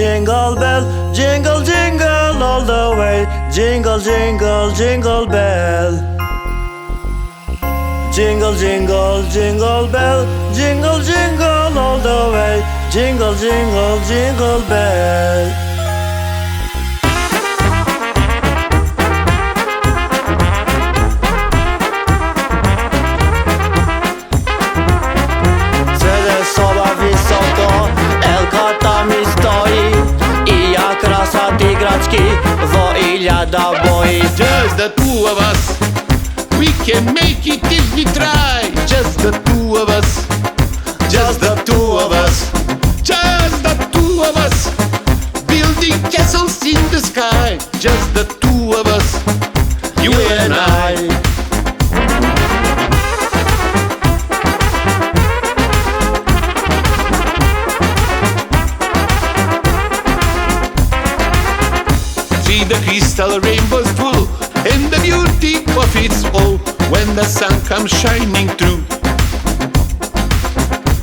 jingle bell, jingle jingle all the way. Jingle jingle jingle bell. Jingle jingle jingle bell, jingle jingle all the way. Jingle jingle jingle bell. Во иляда бои. Just the two of us, we can make it if we try. Just the two of us, just the two of us, just the two of us, building castles in the sky. Just the two of us, you and I. The crystal rainbow's full and the beauty of its all when the sun comes shining through.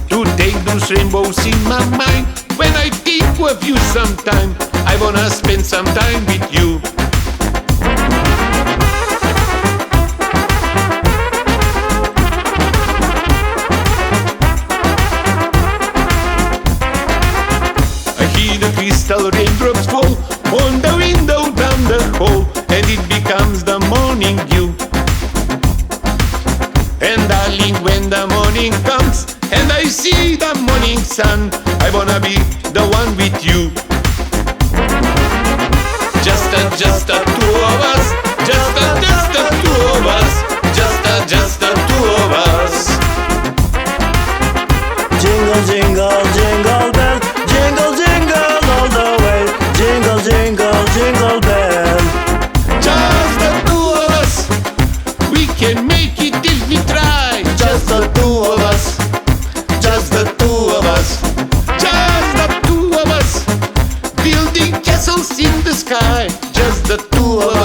To take those rainbows in my mind, when I think of you sometime, I wanna spend some time with you. I hear the crystal raindrops fall on the window down the hall, and it becomes the morning dew. And darling, when the morning comes and I see the morning sun, I wanna be the one with you. Just the two of us, just the two of us, just the two of us. Jingle jingle jingle bell, jingle jingle all the way. Jingle jingle jingle bell. Just the two of us, we can make it if we try. Just the two of us, Just the two of us, just the two of us, building castles in the sky. Just the two of us.